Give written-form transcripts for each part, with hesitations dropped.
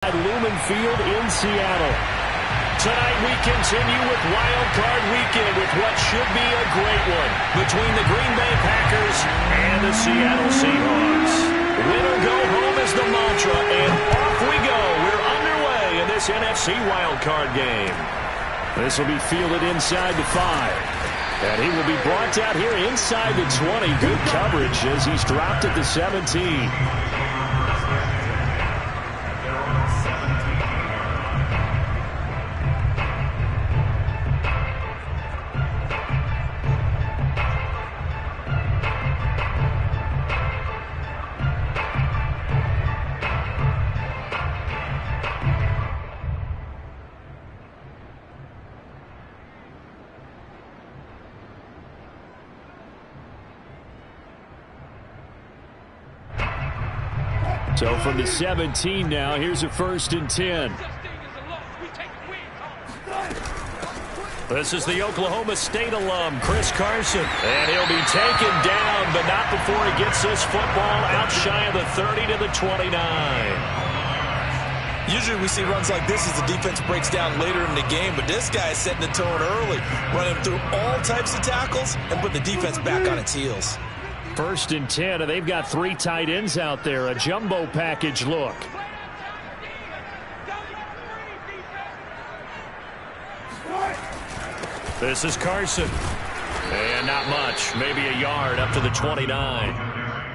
At Lumen Field in Seattle. Tonight we continue with Wild Card Weekend with what should be a great one between the Green Bay Packers and the Seattle Seahawks. Win or go home is the mantra, and off we go. We're underway in this NFC Wild Card game. This will be fielded inside the 5. And he will be brought down here inside the 20. Good coverage as he's dropped at the 17. So from the 17 now, here's a 1st and 10. This is the Oklahoma State alum, Chris Carson. And he'll be taken down, but not before he gets this football out shy of the 30 to the 29. Usually we see runs like this as the defense breaks down later in the game, but this guy is setting the tone early, running through all types of tackles and putting the defense back on its heels. 1st and 10, and they've got 3 tight ends out there. A jumbo package look. This is Carson. And not much. Maybe a yard up to the 29.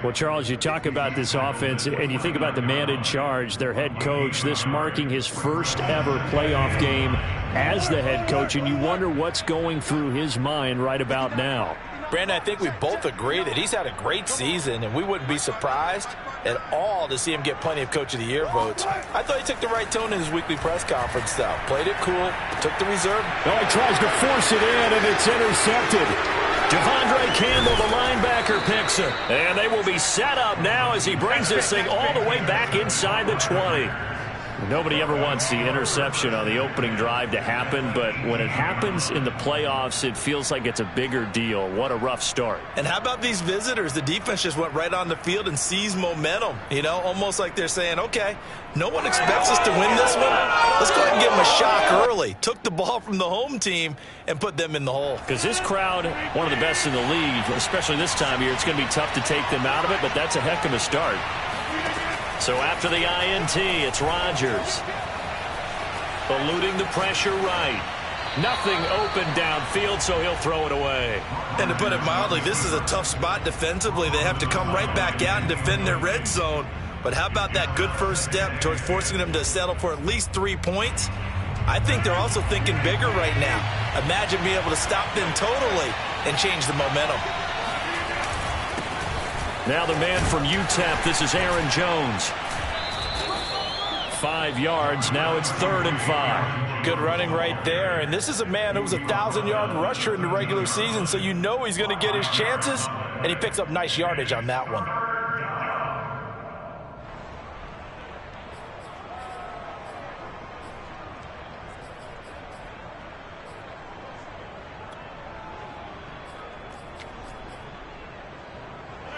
Well, Charles, you talk about this offense, and you think about the man in charge, their head coach, this marking his first ever playoff game as the head coach, and you wonder what's going through his mind right about now. Brandon, I think we both agree that he's had a great season, and we wouldn't be surprised at all to see him get plenty of Coach of the Year votes. I thought he took the right tone in his weekly press conference, though. Played it cool, took the reserve. Well, he tries to force it in, and it's intercepted. Devondre Campbell, the linebacker, picks it. And they will be set up now as he brings this thing all the way back inside the 20. Nobody ever wants the interception on the opening drive to happen, but when it happens in the playoffs, it feels like it's a bigger deal. What a rough start. And how about these visitors? The defense just went right on the field and seized momentum. You know, almost like they're saying, okay, no one expects us to win this one. Let's go ahead and give them a shock early. Took the ball from the home team and put them in the hole. Because this crowd, one of the best in the league, especially this time of year, it's going to be tough to take them out of it, but that's a heck of a start. So after the INT, it's Rodgers. Eluding the pressure right. Nothing open downfield, so he'll throw it away. And to put it mildly, this is a tough spot defensively. They have to come right back out and defend their red zone. But how about that good first step towards forcing them to settle for at least 3 points? I think they're also thinking bigger right now. Imagine being able to stop them totally and change the momentum. Now the man from UTEP, this is Aaron Jones. 5 yards, now it's 3rd and 5. Good running right there, and this is a man who was a 1,000-yard rusher in the regular season, so you know he's going to get his chances, and he picks up nice yardage on that one.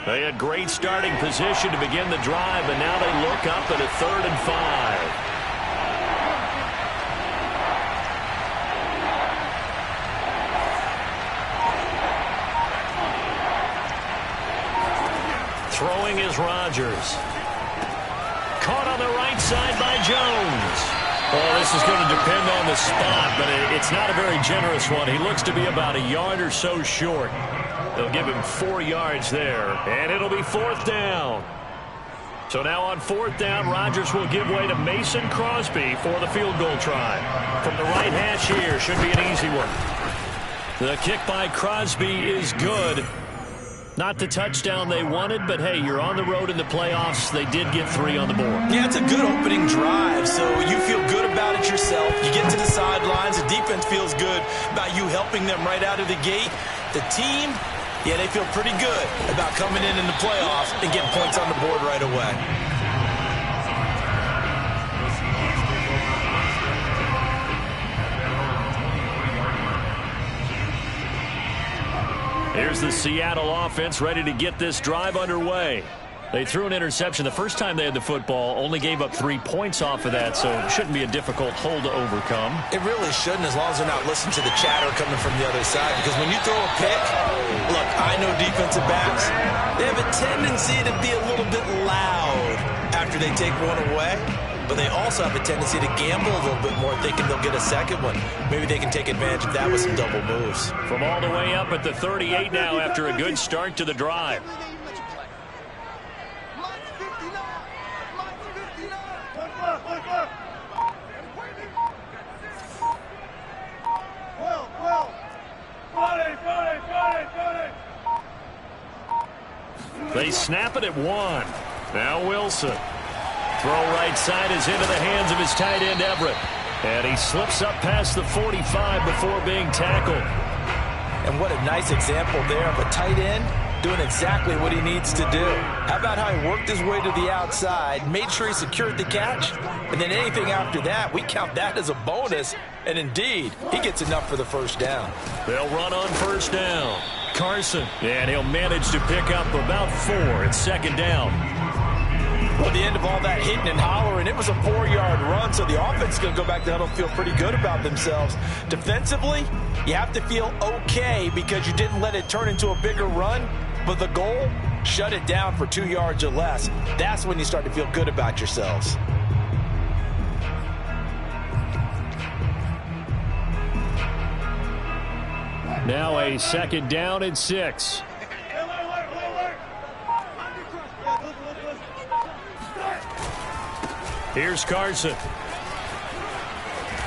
They had great starting position to begin the drive, but now they look up at a 3rd and 5. Throwing is Rodgers. Caught on the right side by Jones. Well, this is going to depend on the spot, but it's not a very generous one. He looks to be about a yard or so short. They'll give him 4 yards there, and it'll be 4th down. So now on 4th down, Rodgers will give way to Mason Crosby for the field goal try. From the right hash here, should be an easy one. The kick by Crosby is good. Not the touchdown they wanted, but hey, you're on the road in the playoffs. They did get 3 on the board. Yeah, it's a good opening drive, so you feel good about it yourself. You get to the sidelines, the defense feels good about you helping them right out of the gate. The team, yeah, they feel pretty good about coming in the playoffs and getting points on the board right away. Here's the Seattle offense ready to get this drive underway. They threw an interception the first time they had the football, only gave up 3 points off of that, so it shouldn't be a difficult hole to overcome. It really shouldn't, as long as they're not listening to the chatter coming from the other side, because when you throw a pick, look, I know defensive backs, they have a tendency to be a little bit loud after they take one away, but they also have a tendency to gamble a little bit more, thinking they'll get a second one. Maybe they can take advantage of that with some double moves. From all the way up at the 38 now after a good start to the drive. They snap it at 1. Now Wilson. Throw right side is into the hands of his tight end Everett. And he slips up past the 45 before being tackled. And what a nice example there of a tight end doing exactly what he needs to do. How about how he worked his way to the outside, made sure he secured the catch, and then anything after that, we count that as a bonus. And indeed, he gets enough for the first down. They'll run on first down. Carson, and he'll manage to pick up about 4. It's second down. Well, at the end of all that hitting and hollering, it was a 4-yard run, so the offense is going to go back to huddle, feel pretty good about themselves. Defensively, you have to feel okay because you didn't let it turn into a bigger run, but the goal, shut it down for 2 yards or less. That's when you start to feel good about yourselves. Now a second down and 6. Here's Carson.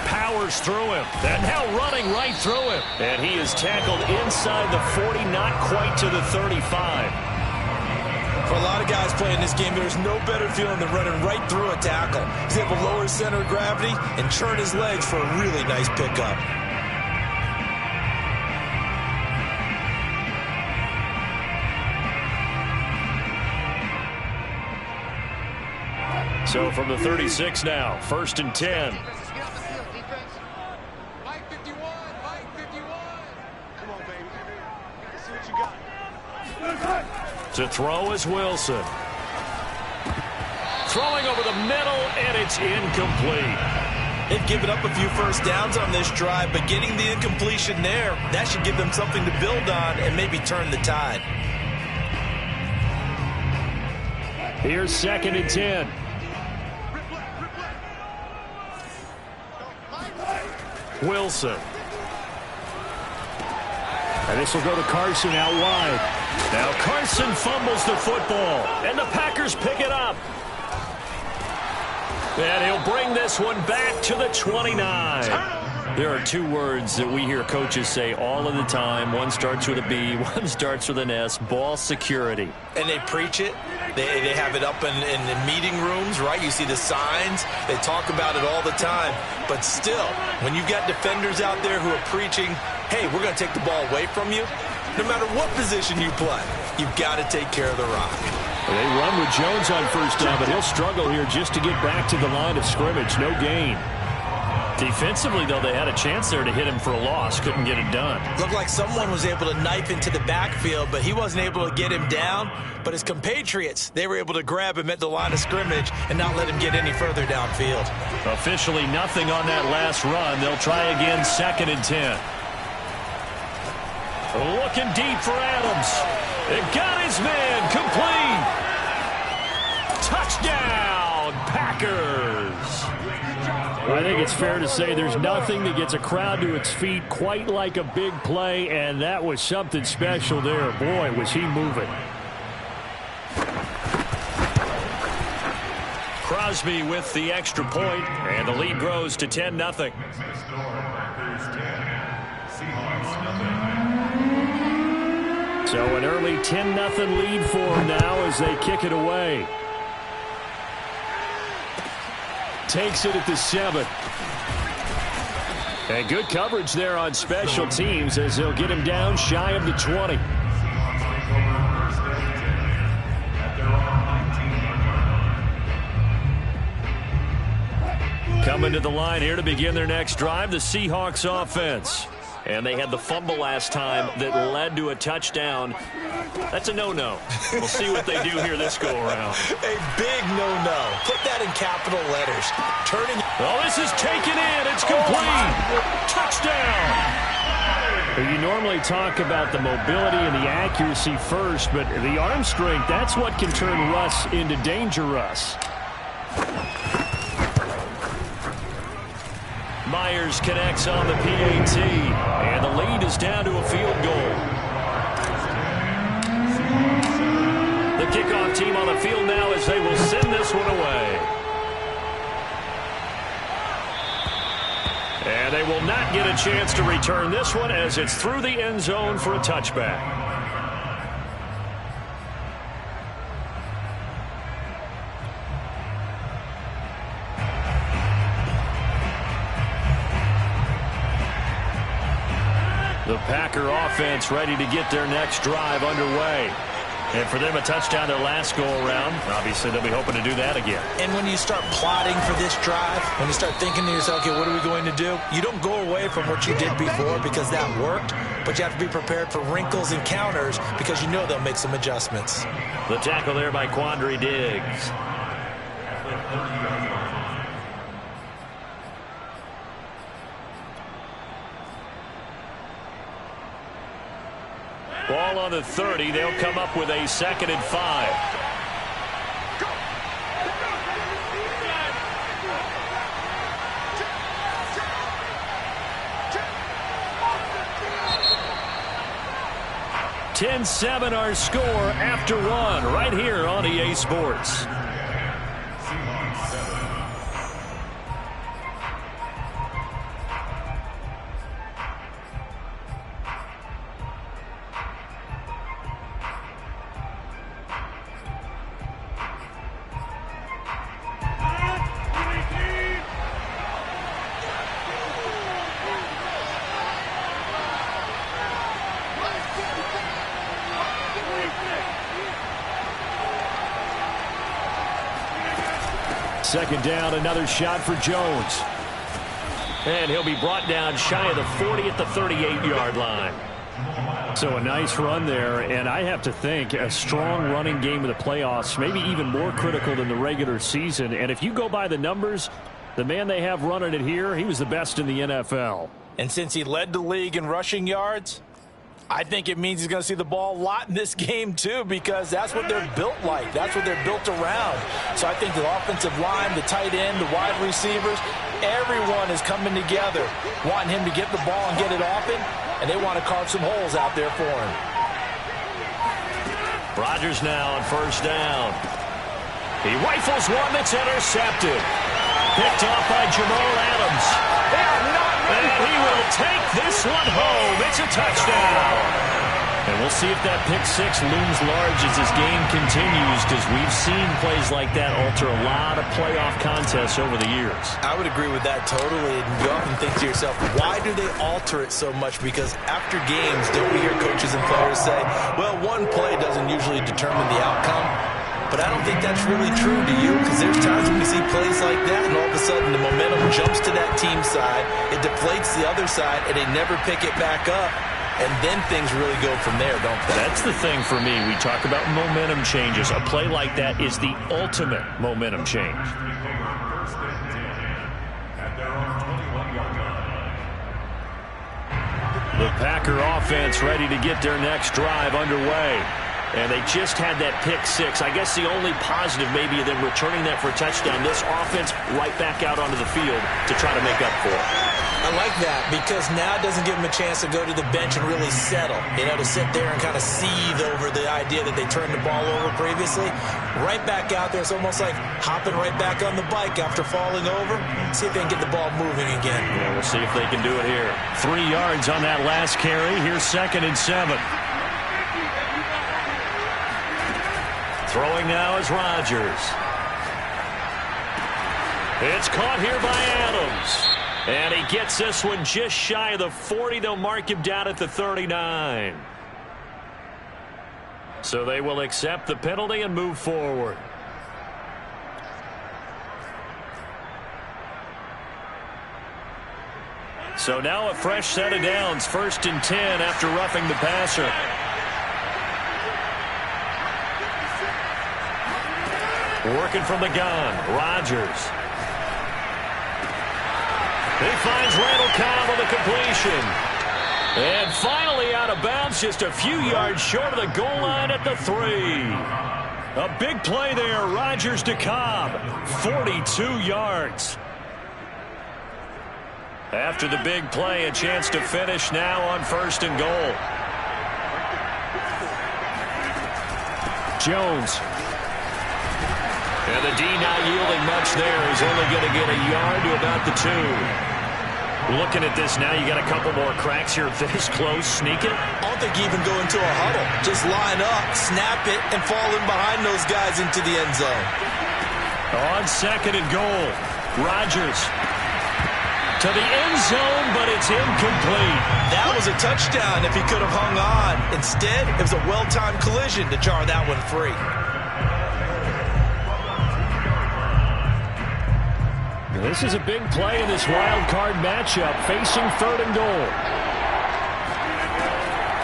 Powers through him. And now running right through him. And he is tackled inside the 40, not quite to the 35. For a lot of guys playing this game, there's no better feeling than running right through a tackle. He's able to lower his center of gravity and churn his legs for a really nice pickup. So from the 36 now, 1st and 10. To throw is Wilson. Throwing over the middle, and it's incomplete. They've given up a few first downs on this drive, but getting the incompletion there, that should give them something to build on and maybe turn the tide. Here's 2nd and 10. Wilson. And this will go to Carson out wide. Now Carson fumbles the football, and the Packers pick it up. And he'll bring this one back to the 29. There are 2 words that we hear coaches say all of the time. One starts with a B, one starts with an S, ball security. And they preach it. They have it up in meeting rooms, right? You see the signs. They talk about it all the time. But still, when you've got defenders out there who are preaching, hey, we're going to take the ball away from you, no matter what position you play, you've got to take care of the rock. They run with Jones on first down, but he'll struggle here just to get back to the line of scrimmage. No gain. Defensively, though, they had a chance there to hit him for a loss. Couldn't get it done. Looked like someone was able to knife into the backfield, but he wasn't able to get him down. But his compatriots, they were able to grab him at the line of scrimmage and not let him get any further downfield. Officially nothing on that last run. They'll try again, 2nd and 10. Looking deep for Adams. It got his man complete. Touchdown, Packers. I think it's fair to say there's nothing that gets a crowd to its feet quite like a big play, and that was something special there. Boy, was he moving. Crosby with the extra point, and the lead grows to 10-0. So an early 10-0 lead for them now as they kick it away. Takes it at the 7. And good coverage there on special teams as they'll get him down shy of the 20. Coming to the line here to begin their next drive, the Seahawks offense. And they had the fumble last time that led to a touchdown. That's a no-no. We'll see what they do here this go-around. A big no-no. Put that in capital letters. Turning. Oh, this is taken in. It's complete. Touchdown. You normally talk about the mobility and the accuracy first, but the arm strength, that's what can turn Russ into danger Russ. Myers connects on the PAT, and the lead is down to a field goal. The kickoff team on the field now as they will send this one away. And they will not get a chance to return this one as it's through the end zone for a touchback. The Packer offense ready to get their next drive underway. And for them, a touchdown their last go-around. Obviously, they'll be hoping to do that again. And when you start plotting for this drive, when you start thinking to yourself, okay, what are we going to do? You don't go away from what you did before because that worked, but you have to be prepared for wrinkles and counters because you know they'll make some adjustments. The tackle there by Quandre Diggs. Ball on the 30. They'll come up with a 2nd and 5. (10-7) our score after one right here on EA Sports. Second down, another shot for Jones. And he'll be brought down shy of the 40 at the 38-yard line. So a nice run there, and I have to think a strong running game of the playoffs, maybe even more critical than the regular season. And if you go by the numbers, the man they have running it here, he was the best in the NFL. And since he led the league in rushing yards, I think it means he's going to see the ball a lot in this game, too, because that's what they're built like. That's what they're built around. So I think the offensive line, the tight end, the wide receivers, everyone is coming together, wanting him to get the ball and get it often, and they want to carve some holes out there for him. Rodgers now on first down. He rifles one that's intercepted. Picked off by Jamal Adams. And he will take this one home. It's a touchdown. And we'll see if that pick six looms large as this game continues, because we've seen plays like that alter a lot of playoff contests over the years. I would agree with that totally. And you often think to yourself, why do they alter it so much? Because after games, don't we hear coaches and players say, well, one play doesn't usually determine the outcome. But I don't think that's really true to you, because there's times when we see plays like that, and all of a sudden the momentum jumps to that team side, it deflates the other side, and they never pick it back up, and then things really go from there, don't they? That's the thing for me. We talk about momentum changes. A play like that is the ultimate momentum change. The Packer offense ready to get their next drive underway. And they just had that pick six. I guess the only positive maybe of them returning that for a touchdown, this offense right back out onto the field to try to make up for it. I like that, because now it doesn't give them a chance to go to the bench and really settle, to sit there and kind of seethe over the idea that they turned the ball over previously. Right back out there. It's almost like hopping right back on the bike after falling over. See if they can get the ball moving again. Yeah, we'll see if they can do it here. 3 yards on that last carry. Here's 2nd and 7. Throwing now is Rodgers. It's caught here by Adams. And he gets this one just shy of the 40. They'll mark him down at the 39. So they will accept the penalty and move forward. So now a fresh set of downs. 1st and 10 after roughing the passer. Working from the gun, Rodgers. He finds Randall Cobb with a completion. And finally out of bounds, just a few yards short of the goal line at the 3. A big play there, Rodgers to Cobb, 42 yards. After the big play, a chance to finish now on 1st and goal. Jones. And the D not yielding much there. He's only going to get a yard to about the 2. Looking at this now, you got a couple more cracks here this close. Sneak it. I don't think you even go into a huddle. Just line up, snap it, and fall in behind those guys into the end zone. On 2nd and goal, Rodgers to the end zone, but it's incomplete. That was a touchdown if he could have hung on. Instead, it was a well-timed collision to jar that one free. This is a big play in this wild card matchup, facing 3rd and goal.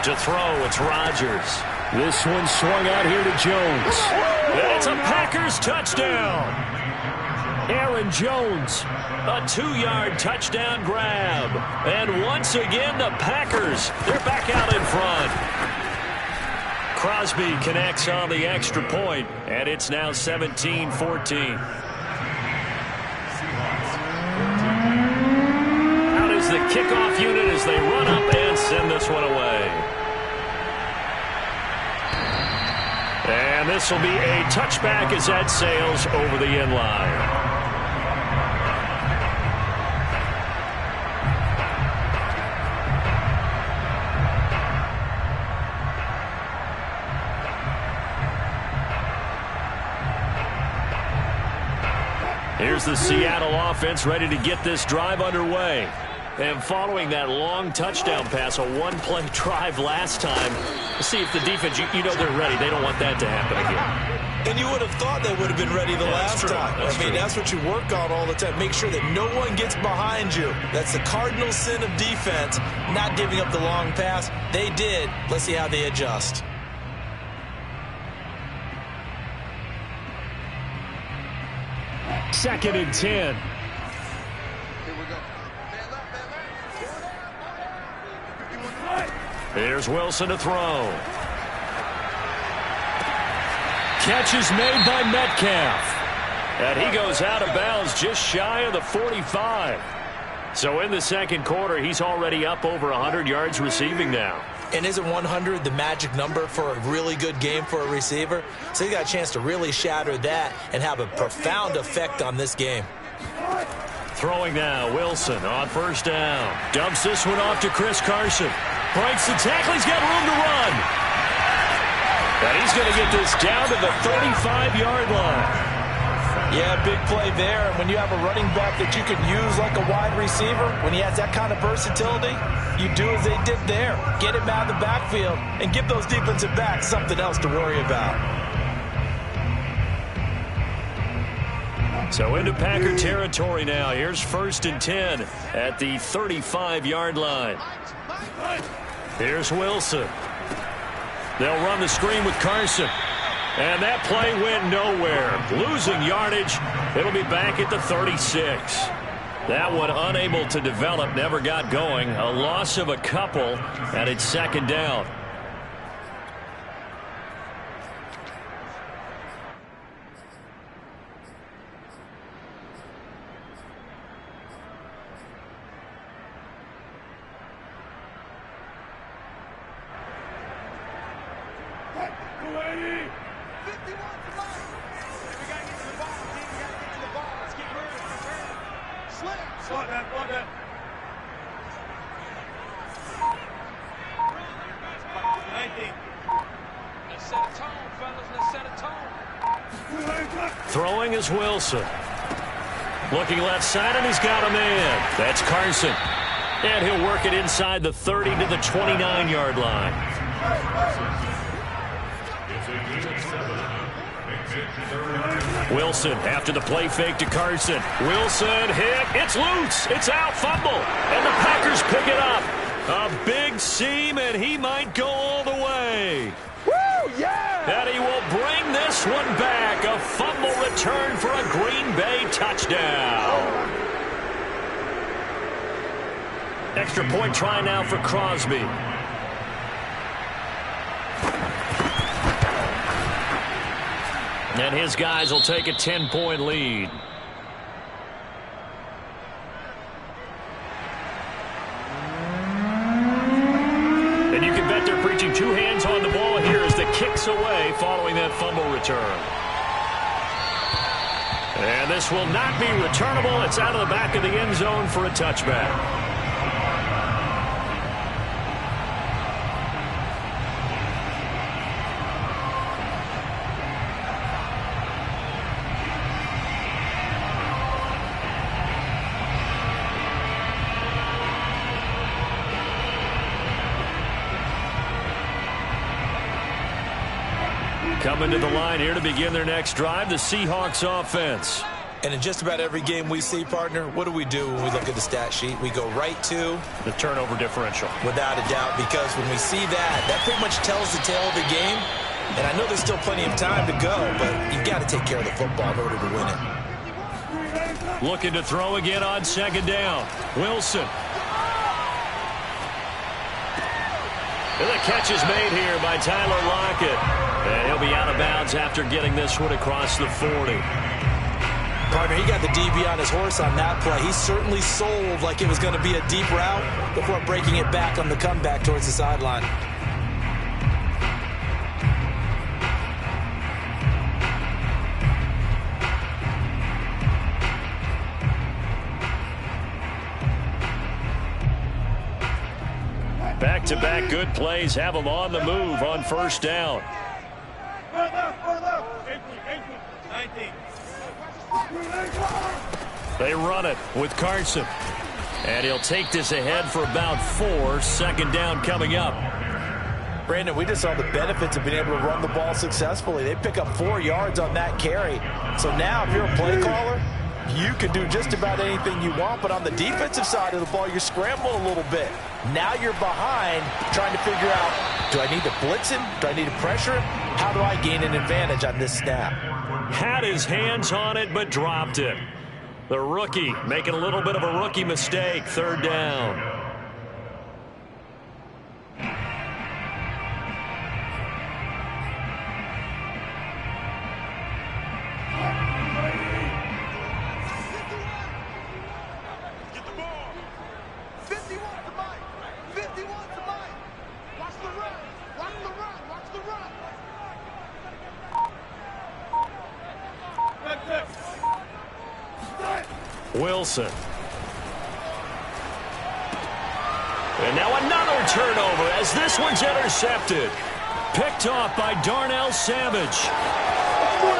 To throw, it's Rodgers. This one swung out here to Jones. It's a Packers touchdown. Aaron Jones, a 2-yard touchdown grab. And once again, the Packers, they're back out in front. Crosby connects on the extra point, and it's now 17-14. Out is the kickoff unit as they run up and send this one away. And this will be a touchback as that sails over the end line. Here's the Seattle offense ready to get this drive underway. And following that long touchdown pass, a one-play drive last time, see if the defense, you know they're ready. They don't want that to happen again. And you would have thought they would have been ready the last time. That's what you work on all the time. Make sure that no one gets behind you. That's the cardinal sin of defense, not giving up the long pass. They did. Let's see how they adjust. Second and 10. Here's Wilson to throw. Catch is made by Metcalf. And he goes out of bounds just shy of the 45. So in the second quarter, he's already up over 100 yards receiving now. And isn't 100 the magic number for a really good game for a receiver? So he got a chance to really shatter that and have a profound effect on this game. Throwing now, Wilson on first down. Dumps this one off to Chris Carson. Breaks the tackle. He's got room to run. And he's going to get this down to the 35-yard line. Yeah, big play there. And when you have a running back that you can use like a wide receiver, when he has that kind of versatility, you do as they did there. Get him out of the backfield and give those defensive backs something else to worry about. So into Packer territory now. Here's 1st and 10 at the 35-yard line. Here's Wilson. They'll run the screen with Carson. And that play went nowhere. Losing yardage. It'll be back at the 36. That one unable to develop, never got going. A loss of a couple, and it's 2nd down. Throwing is Wilson. Looking left side, and he's got a man. That's Carson. And he'll work it inside the 30 to the 29-yard line. Wilson after the play fake to Carson. Wilson hit. It's loose. It's out. Fumble. And the Packers pick it up. A big seam, and he might go all the way. Woo! Yeah! And he will bring this one back. A fumble return for a Green Bay touchdown. Extra point try now for Crosby. And his guys will take a 10-point lead. And you can bet they're preaching two hands on the ball here as the kick's away following that fumble return. And this will not be returnable. It's out of the back of the end zone for a touchback. Coming to the line here to begin their next drive, the Seahawks offense. And in just about every game we see, partner, what do we do when we look at the stat sheet? We go right to the turnover differential. Without a doubt, because when we see that pretty much tells the tale of the game. And I know there's still plenty of time to go, but you've got to take care of the football in order to win it. Looking to throw again on second down. Wilson. And the catch is made here by Tyler Lockett. And he'll be out of bounds after getting this one across the 40. Partner, he got the DB on his horse on that play. He certainly sold like it was going to be a deep route before breaking it back on the comeback towards the sideline. Back-to-back good plays have them on the move on first down. They run it with Carson. And he'll take this ahead for about 4. Second down coming up. Brandon, we just saw the benefits of being able to run the ball successfully. They pick up 4 yards on that carry. So now if you're a play caller, you can do just about anything you want. But on the defensive side of the ball, you're scrambling a little bit. Now you're behind trying to figure out, do I need to blitz him? Do I need to pressure him? How do I gain an advantage on this snap? Had his hands on it, but dropped it. The rookie making a little bit of a rookie mistake. Third down. Wilson. And now another turnover as this one's intercepted. Picked off by Darnell Savage.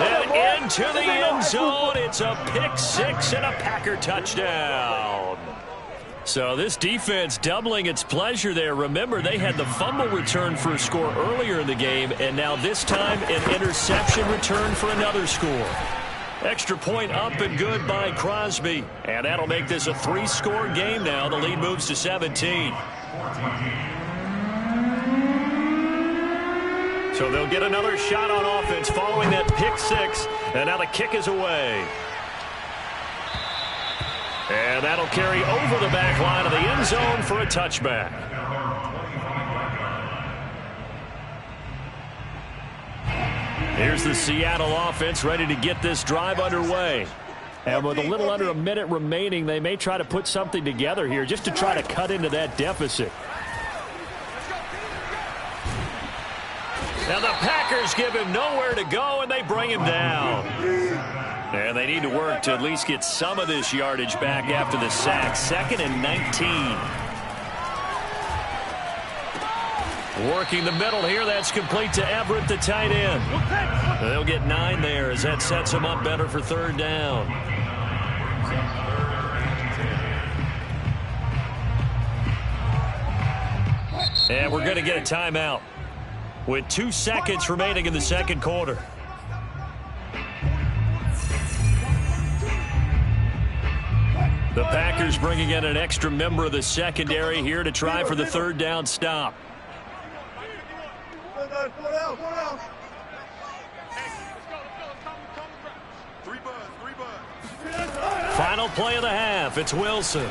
And into the end zone. It's a pick six and a Packer touchdown. So this defense doubling its pleasure there. Remember, they had the fumble return for a score earlier in the game, and now this time an interception return for another score. Extra point up and good by Crosby. And that'll make this a 3-score game now. The lead moves to 17. So they'll get another shot on offense following that pick six. And now the kick is away. And that'll carry over the back line of the end zone for a touchback. Here's the Seattle offense ready to get this drive underway. And with a little under a minute remaining, they may try to put something together here just to try to cut into that deficit. Now the Packers give him nowhere to go, and they bring him down. And they need to work to at least get some of this yardage back after the sack. 2nd and 19. Working the middle here. That's complete to Everett, the tight end. They'll get 9 there as that sets them up better for third down. And we're going to get a timeout with 2 seconds remaining in the second quarter. The Packers bringing in an extra member of the secondary here to try for the third down stop. Final play of the half. It's Wilson.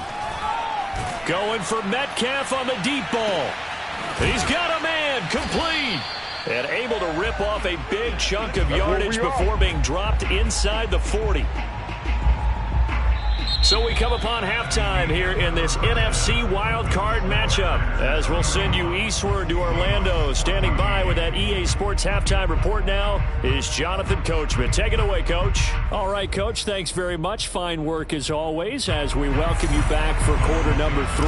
Going for Metcalf on the deep ball. He's got a man. Complete. And able to rip off a big chunk of yardage before being dropped inside the 40. So we come upon halftime here in this NFC wildcard matchup, as we'll send you eastward to Orlando. Standing by with that EA Sports halftime report now is Jonathan Coachman. Take it away, Coach. All right, Coach, thanks very much. Fine work as always as we welcome you back for quarter number 3.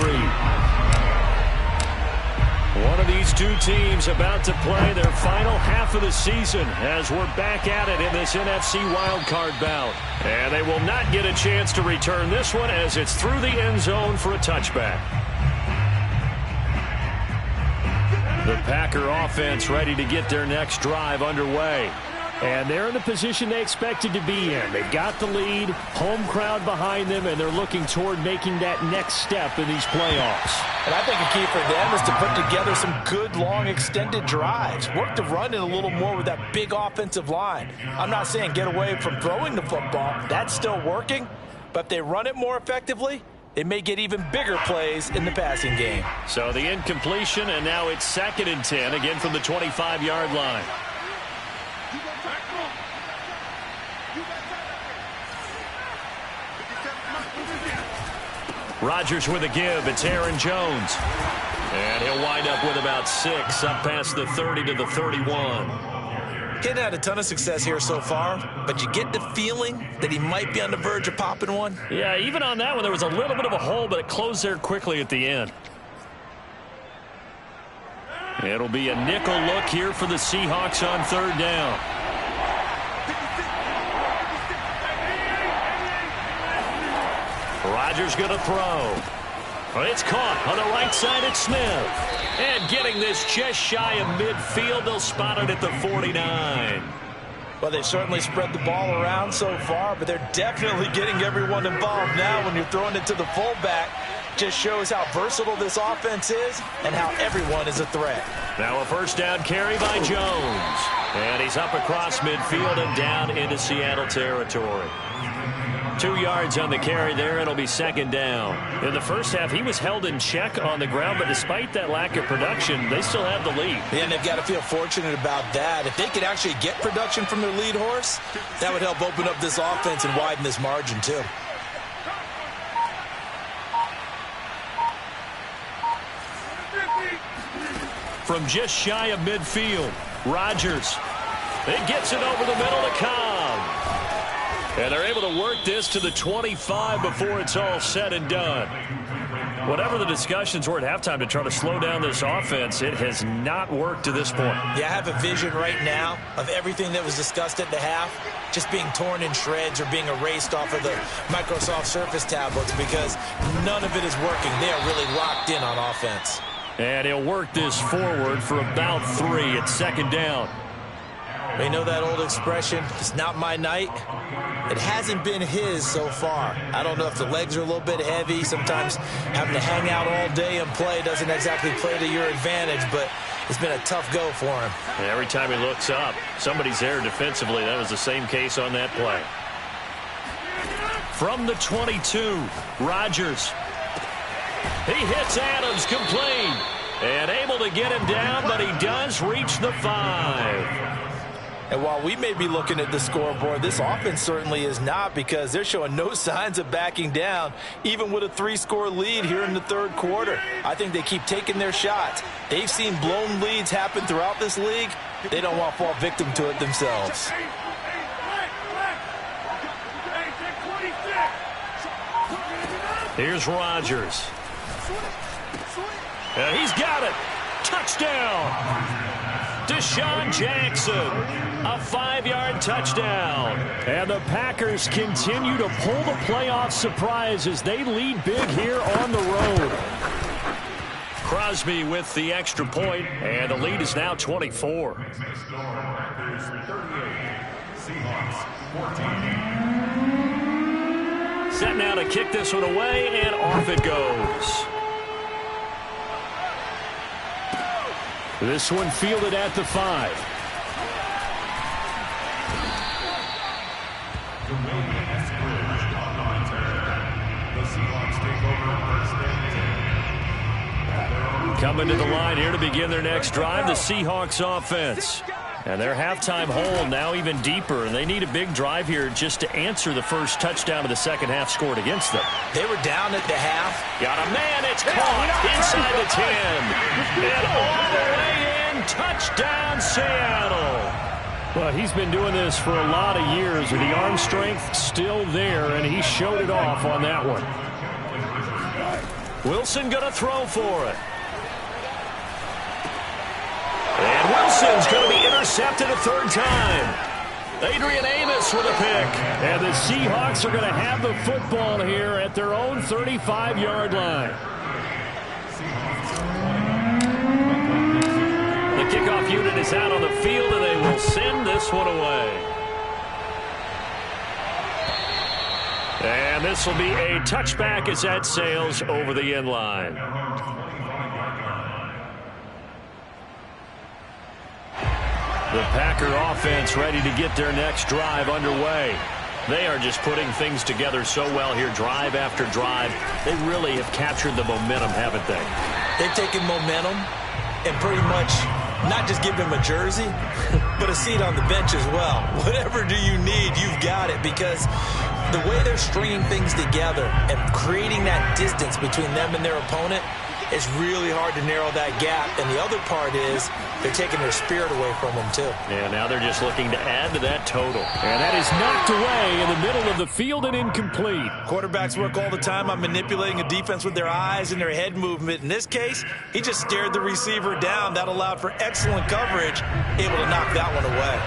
One of these two teams about to play their final half of the season as we're back at it in this NFC wildcard bout. And they will not get a chance to return this one as it's through the end zone for a touchback. The Packer offense ready to get their next drive underway. And they're in the position they expected to be in. They've got the lead, home crowd behind them, and they're looking toward making that next step in these playoffs. And I think a key for them is to put together some good, long, extended drives. Work the run in a little more with that big offensive line. I'm not saying get away from throwing the football. That's still working. But if they run it more effectively, they may get even bigger plays in the passing game. So the incompletion, and now it's 2nd and 10, again from the 25-yard line. Rodgers with a give. It's Aaron Jones. And he'll wind up with about 6 up past the 30 to the 31. Hadn't had a ton of success here so far, but you get the feeling that he might be on the verge of popping one. Yeah, even on that one, there was a little bit of a hole, but it closed there quickly at the end. It'll be a nickel look here for the Seahawks on 3rd down. Rodgers going to throw. It's caught on the right side at Smith. And getting this just shy of midfield, they'll spot it at the 49. Well, they've certainly spread the ball around so far, but they're definitely getting everyone involved now when you're throwing it to the fullback. Just shows how versatile this offense is and how everyone is a threat. Now a 1st down carry by Jones. And he's up across midfield and down into Seattle territory. 2 yards on the carry there. It'll be 2nd down. In the first half, he was held in check on the ground, but despite that lack of production, they still have the lead. Yeah, and they've got to feel fortunate about that. If they could actually get production from their lead horse, that would help open up this offense and widen this margin, too. From just shy of midfield, Rodgers. It gets it over the middle to Cobb. And they're able to work this to the 25 before it's all said and done. Whatever the discussions were at halftime to try to slow down this offense, it has not worked to this point. Yeah, I have a vision right now of everything that was discussed at the half just being torn in shreds or being erased off of the Microsoft Surface tablets because none of it is working. They are really locked in on offense. And he'll work this forward for about 3 at 2nd down. They know that old expression, it's not my night. It hasn't been his so far. I don't know if the legs are a little bit heavy. Sometimes having to hang out all day and play doesn't exactly play to your advantage, but it's been a tough go for him. And every time he looks up, somebody's there defensively. That was the same case on that play. From the 22, Rodgers. He hits Adams complete. And able to get him down, but he does reach the 5. And while we may be looking at the scoreboard, this offense certainly is not because they're showing no signs of backing down, even with a 3-score lead here in the 3rd quarter. I think they keep taking their shots. They've seen blown leads happen throughout this league. They don't want to fall victim to it themselves. Here's Rodgers. And he's got it. Touchdown. Deshaun Jackson, a 5-yard touchdown. And the Packers continue to pull the playoff surprise as they lead big here on the road. Crosby with the extra point, and the lead is now 24. Set now to kick this one away, and off it goes. This one fielded at the 5. Coming to the line here to begin their next drive, the Seahawks offense. And their halftime hole now even deeper, and they need a big drive here just to answer the first touchdown of the second half scored against them. They were down at the half. Got a man, it's caught inside the 10. And all the way in, touchdown Seattle. Well, he's been doing this for a lot of years, and the arm strength still there, and he showed it off on that one. Wilson going to throw for it. And Wilson's going to be intercepted a third time. Adrian Amos with a pick. And the Seahawks are going to have the football here at their own 35-yard line. The kickoff unit is out on the field, and they will send this one away. And this will be a touchback as that sails over the end line. The Packer offense ready to get their next drive underway. They are just putting things together so well here, drive after drive. They really have captured the momentum, haven't they? They've taken momentum and pretty much not just give him a jersey, but a seat on the bench as well. Whatever do you need, you've got it, because the way they're stringing things together and creating that distance between them and their opponent, it's really hard to narrow that gap. And the other part is they're taking their spirit away from them, too. Yeah, now they're just looking to add to that total. And that is knocked away in the middle of the field and incomplete. Quarterbacks work all the time on manipulating a defense with their eyes and their head movement. In this case, he just stared the receiver down. That allowed for excellent coverage, able to knock that one away.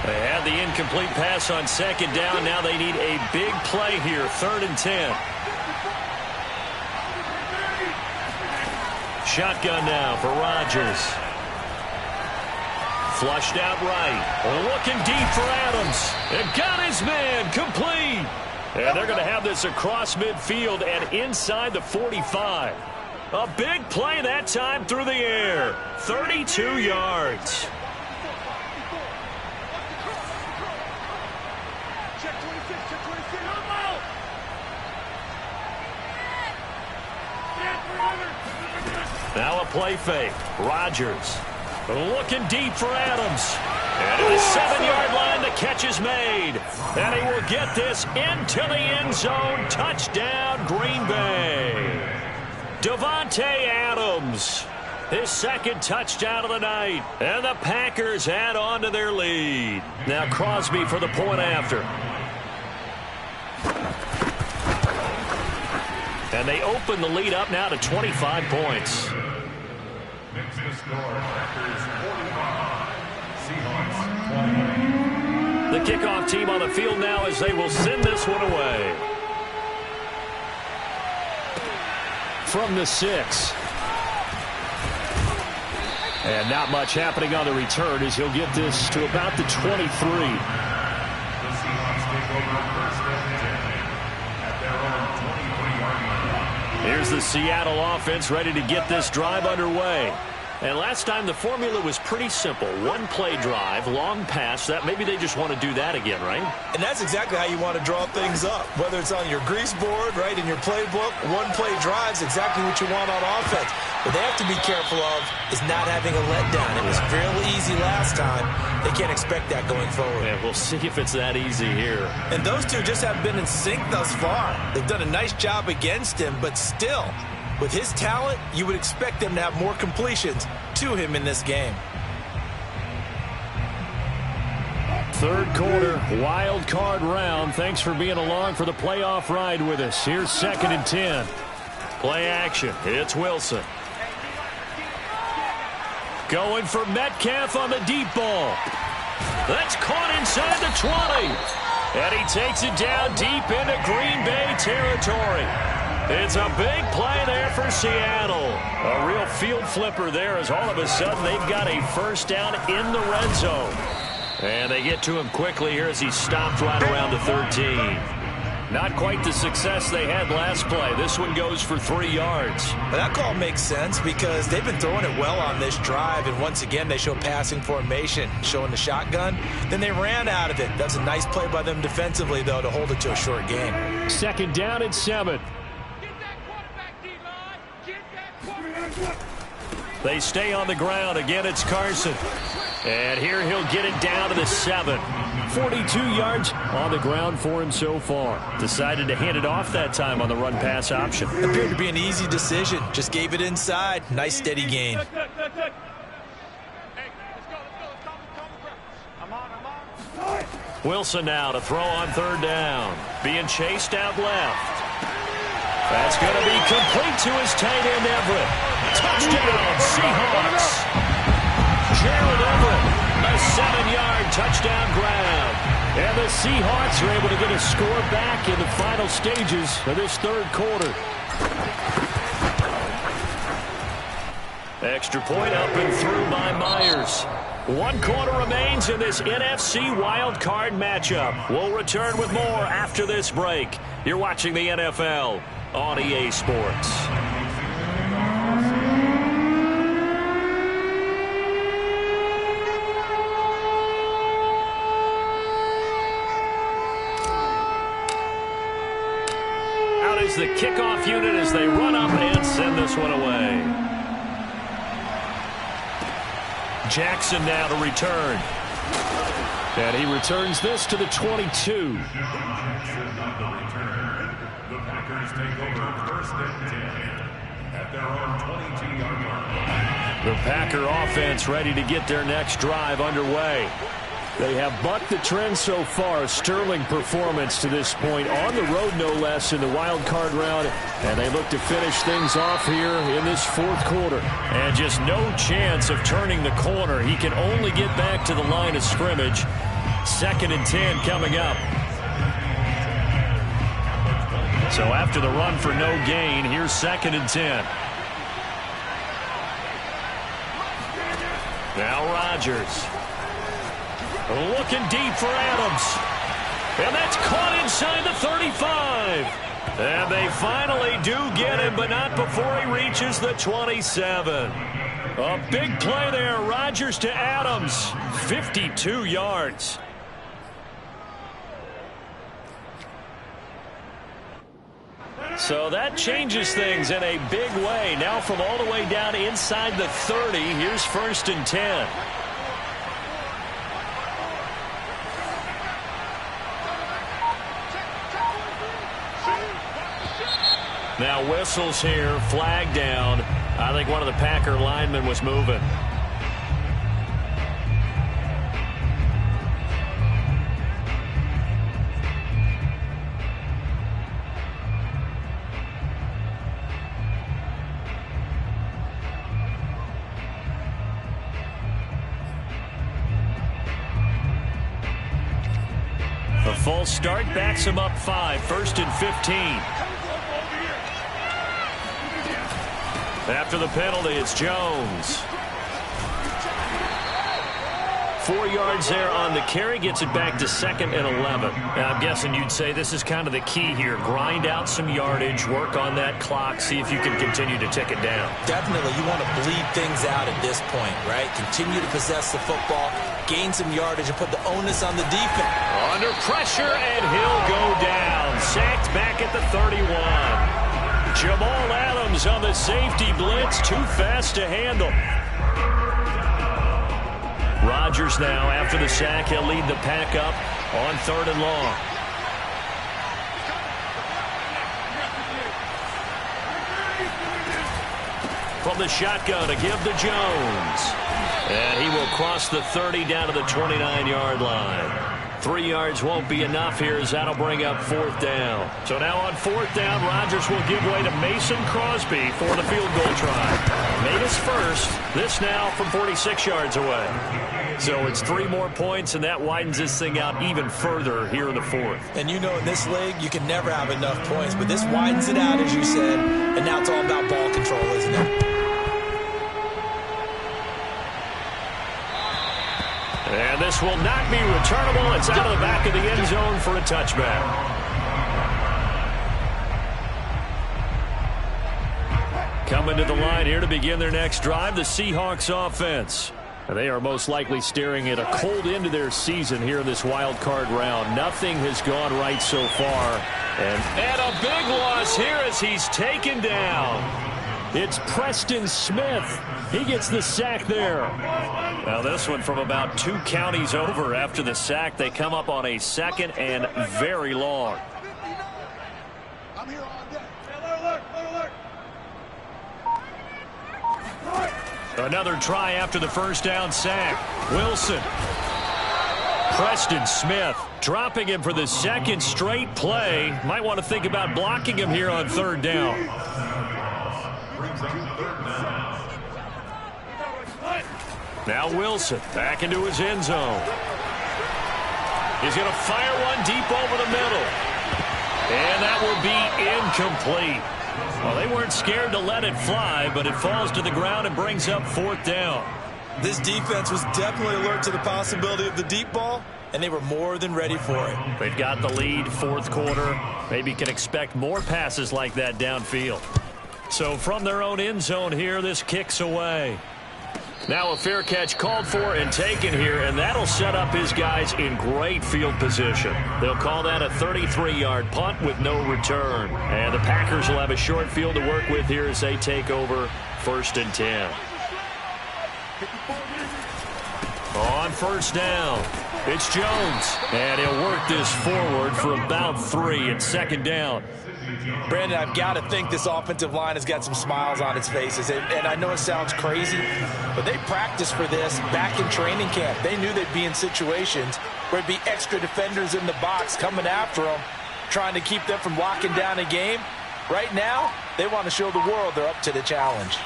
They had the incomplete pass on second down. Now they need a big play here, 3rd and 10. Shotgun now for Rodgers. Flushed out right. Looking deep for Adams. And got his man complete. And they're going to have this across midfield and inside the 45. A big play that time through the air. 32 yards. Now a play fake. Rodgers looking deep for Adams. And at the 7-yard line, the catch is made. And he will get this into the end zone. Touchdown, Green Bay. Davante Adams, his second touchdown of the night. And the Packers add on to their lead. Now Crosby for the point after. And they open the lead up now to 25 points. Next to score, Packers 45, Seahawks 20. The kickoff team on the field now as they will send this one away. From the 6. And not much happening on the return as he'll get this to about the 23. The Seahawks take over first and 10 at their own 23-yard line. Here's the Seattle offense ready to get this drive underway. And last time the formula was pretty simple. One play drive, long pass. That maybe they just want to do that again, right? And that's exactly how you want to draw things up. Whether it's on your grease board, right, in your playbook, one play drive's exactly what you want on offense. What they have to be careful of is not having a letdown. It was fairly easy last time. They can't expect that going forward. Yeah, we'll see if it's that easy here. And those two just haven't been in sync thus far. They've done a nice job against him, but still, with his talent, you would expect them to have more completions to him in this game. Third quarter, wild card round. Thanks for being along for the playoff ride with us. Here's 2nd and 10. Play action. It's Wilson. Going for Metcalf on the deep ball. That's caught inside the 20. And he takes it down deep into Green Bay territory. It's a big play there for Seattle. A real field flipper there as all of a sudden they've got a first down in the red zone. And they get to him quickly here as he stopped right around the 13. Not quite the success they had last play. This one goes for 3 yards. But that call makes sense because they've been throwing it well on this drive, and once again they show passing formation, showing the shotgun. Then they ran out of it. That's a nice play by them defensively, though, to hold it to a short game. 2nd down and 7. They stay on the ground. Again, it's Carson. And here he'll get it down to the 7. 42 yards on the ground for him so far. Decided to hand it off that time on the run-pass option. Appeared to be an easy decision. Just gave it inside. Nice, steady gain. Wilson now to throw on 3rd down. Being chased out left. That's going to be complete to his tight end, Everett. Touchdown, Seahawks. Gerald Everett, a 7-yard touchdown grab. And the Seahawks are able to get a score back in the final stages of this 3rd quarter. Extra point up and through by Myers. 1 quarter remains in this NFC wild card matchup. We'll return with more after this break. You're watching the NFL on EA Sports. Out is the kickoff unit as they run up and send this one away. Jackson now to return. And he returns this to the 22. Jackson on the return. The Packers take over 1st and 10 at their own 22-yard line. The Packer offense ready to get their next drive underway. They have bucked the trend so far. A sterling performance to this point. On the road, no less, in the wild card round. And they look to finish things off here in this 4th quarter. And just no chance of turning the corner. He can only get back to the line of scrimmage. 2nd and 10 coming up. So after the run for no gain, here's 2nd and 10. Now Rodgers. Looking deep for Adams. And that's caught inside the 35. And they finally do get him, but not before he reaches the 27. A big play there. Rodgers to Adams. 52 yards. So that changes things in a big way. Now from all the way down inside the 30, here's 1st and 10. Now whistles here, flag down. I think one of the Packer linemen was moving. A full start backs him up 5, 1st and 15. After the penalty, it's Jones. 4 yards there on the carry, gets it back to 2nd and 11. Now, I'm guessing you'd say this is kind of the key here. Grind out some yardage, work on that clock, see if you can continue to tick it down. Definitely, you want to bleed things out at this point, right? Continue to possess the football, gain some yardage, and put the onus on the defense. Under pressure, and he'll go down. Sacked back at the 31. Jamal Adams on the safety blitz, too fast to handle. Rodgers now, after the sack, he'll lead the pack up on 3rd and long. From the shotgun to give to Jones. And he will cross the 30 down to the 29-yard line. 3 yards won't be enough here as that'll bring up 4th down. So now on 4th down, Rodgers will give way to Mason Crosby for the field goal try. Made his first. This now from 46 yards away. So it's 3 more points, and that widens this thing out even further here in the 4th. And you know in this league, you can never have enough points, but this widens it out, as you said, and now it's all about ball control, isn't it? And this will not be returnable. It's out of the back of the end zone for a touchback. Coming to the line here to begin their next drive, the Seahawks offense. And they are most likely staring at a cold end to their season here in this wild card round. Nothing has gone right so far. And a big loss here as he's taken down. It's Preston Smith. He gets the sack there. Now this one from about 2 counties over. After the sack, they come up on a 2nd and very long. I'm here all day. Another try after the first down sack. Wilson. Preston Smith dropping him for the 2nd straight play. Might want to think about blocking him here on 3rd down. Now Wilson back into his end zone. He's going to fire one deep over the middle. And that will be incomplete. Well, they weren't scared to let it fly, but it falls to the ground and brings up 4th down. This defense was definitely alert to the possibility of the deep ball, and they were more than ready for it. They've got the lead, 4th quarter. Maybe can expect more passes like that downfield. So from their own end zone here, this kicks away. Now a fair catch called for and taken here, and that'll set up his guys in great field position. They'll call that a 33-yard punt with no return. And the Packers will have a short field to work with here as they take over 1st and 10. On 1st down, it's Jones. And he'll work this forward for about 3 at 2nd down. Brandon, I've got to think this offensive line has got some smiles on its faces. And I know it sounds crazy, but they practiced for this back in training camp. They knew they'd be in situations where it'd be extra defenders in the box coming after them, trying to keep them from locking down a game. Right now, they want to show the world they're up to the challenge.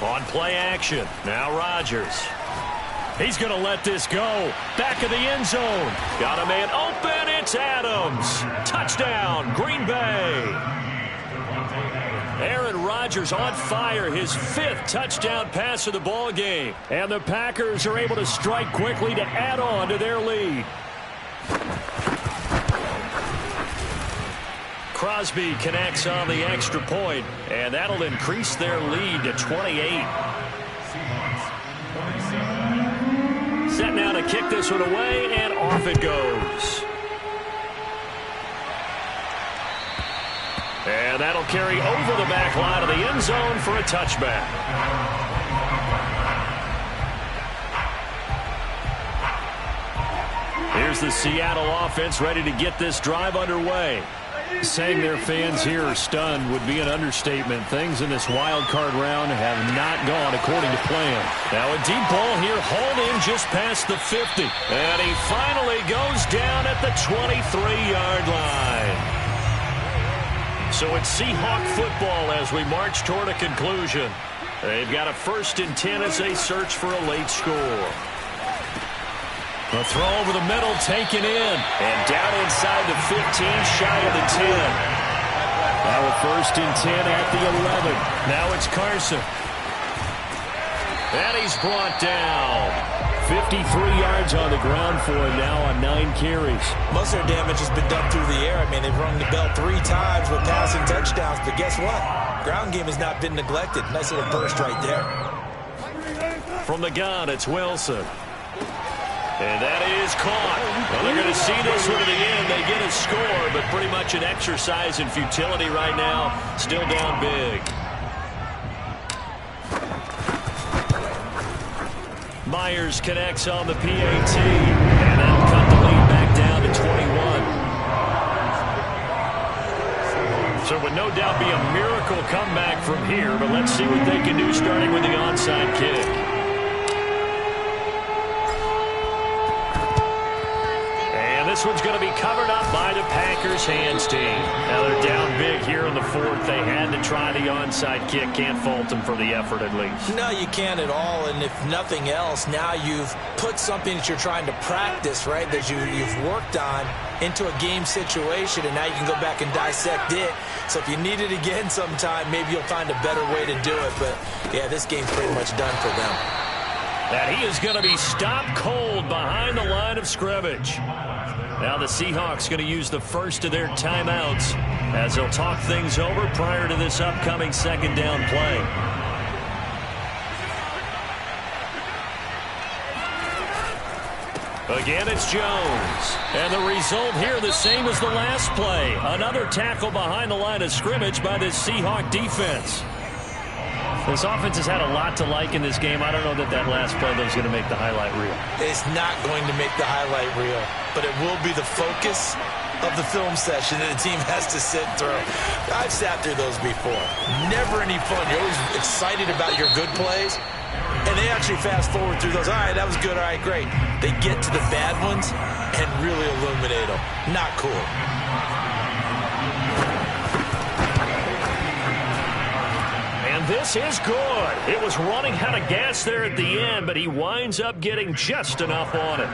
On play action, now Rodgers. He's going to let this go. Back of the end zone. Got a man open. It's Adams. Touchdown, Green Bay. Aaron Rodgers on fire. His 5th touchdown pass of the ball game. And the Packers are able to strike quickly to add on to their lead. Crosby connects on the extra point, and that'll increase their lead to 28. Set now to kick this one away, and off it goes. And that'll carry over the back line of the end zone for a touchback. Here's the Seattle offense ready to get this drive underway. Saying their fans here are stunned would be an understatement. Things in this wild card round have not gone according to plan. Now a deep ball here hauled in just past the 50. And he finally goes down at the 23-yard line. So it's Seahawk football as we march toward a conclusion. They've got a 1st and 10 as they search for a late score. A throw over the middle, taken in. And down inside the 15, shy of the 10. Now a 1st and 10 at the 11. Now it's Carson. And he's brought down. 53 yards on the ground for him now on 9 carries. Most of their damage has been done through the air. I mean, they've rung the bell 3 times with passing touchdowns. But guess what? Ground game has not been neglected. Nice little burst right there. From the gun, it's Wilson. And that is caught. Well, they're going to see this one to the end. They get a score, but pretty much an exercise in futility right now. Still down big. Myers connects on the PAT. And that'll cut the lead back down to 21. So it would no doubt be a miracle comeback from here, but let's see what they can do starting with the onside kick. This one's going to be covered up by the Packers hands team. Now they're down big here in the 4th. They had to try the onside kick. Can't fault them for the effort at least. No, you can't at all. And if nothing else, now you've put something that you're trying to practice, right, that you've worked on into a game situation, and now you can go back and dissect it. So if you need it again sometime, maybe you'll find a better way to do it. But, yeah, this game's pretty much done for them. And he is going to be stopped cold behind the line of scrimmage. Now the Seahawks going to use the first of their timeouts as they'll talk things over prior to this upcoming 2nd down play. Again, it's Jones. And the result here the same as the last play. Another tackle behind the line of scrimmage by this Seahawk defense. This offense has had a lot to like in this game. I don't know that last play, though, is going to make the highlight reel. It's not going to make the highlight reel, but it will be the focus of the film session that the team has to sit through. I've sat through those before. Never any fun. You're always excited about your good plays, and they actually fast forward through those. All right, that was good. All right, great. They get to the bad ones and really illuminate them. Not cool. This is good. It was running out of gas there at the end, but he winds up getting just enough on it.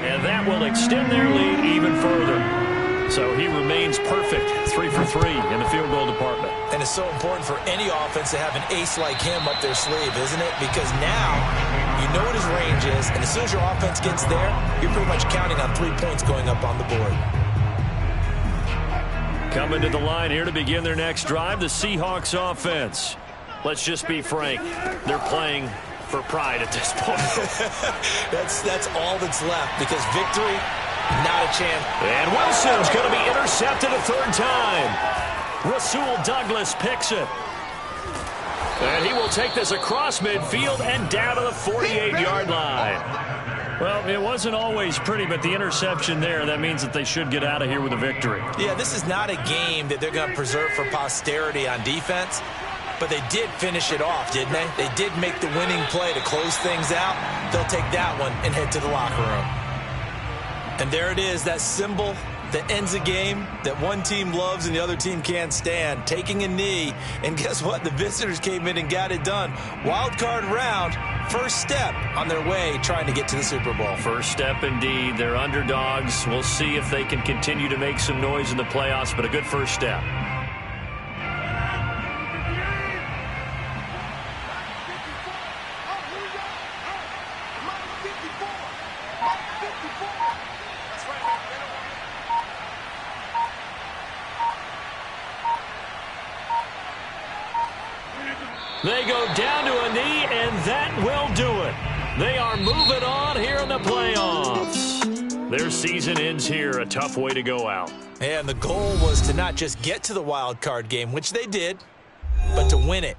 And that will extend their lead even further. So he remains perfect, 3 for 3 in the field goal department. And it's so important for any offense to have an ace like him up their sleeve, isn't it? Because now you know what his range is, and as soon as your offense gets there, you're pretty much counting on 3 points going up on the board. Coming to the line here to begin their next drive, the Seahawks offense. Let's just be frank. They're playing for pride at this point. That's all that's left, because victory, not a chance. And Wilson's going to be intercepted a third time. Rasul Douglas picks it. And he will take this across midfield and down to the 48-yard line. Well, it wasn't always pretty, but the interception there, that means that they should get out of here with a victory. Yeah, this is not a game that they're going to preserve for posterity on defense. But they did finish it off, didn't they? They did make the winning play to close things out. They'll take that one and head to the locker room. And there it is, that symbol that ends a game that one team loves and the other team can't stand. Taking a knee, and guess what? The visitors came in and got it done. Wild card round, first step on their way trying to get to the Super Bowl. First step indeed. They're underdogs. We'll see if they can continue to make some noise in the playoffs, but a good first step. They go down to a knee, and that will do it. They are moving on here in the playoffs. Their season ends here, a tough way to go out. And the goal was to not just get to the wild card game, which they did, but to win it.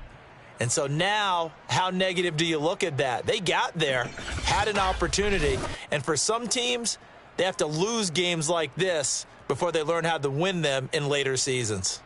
And so now, how negative do you look at that? They got there, had an opportunity, and for some teams, they have to lose games like this before they learn how to win them in later seasons.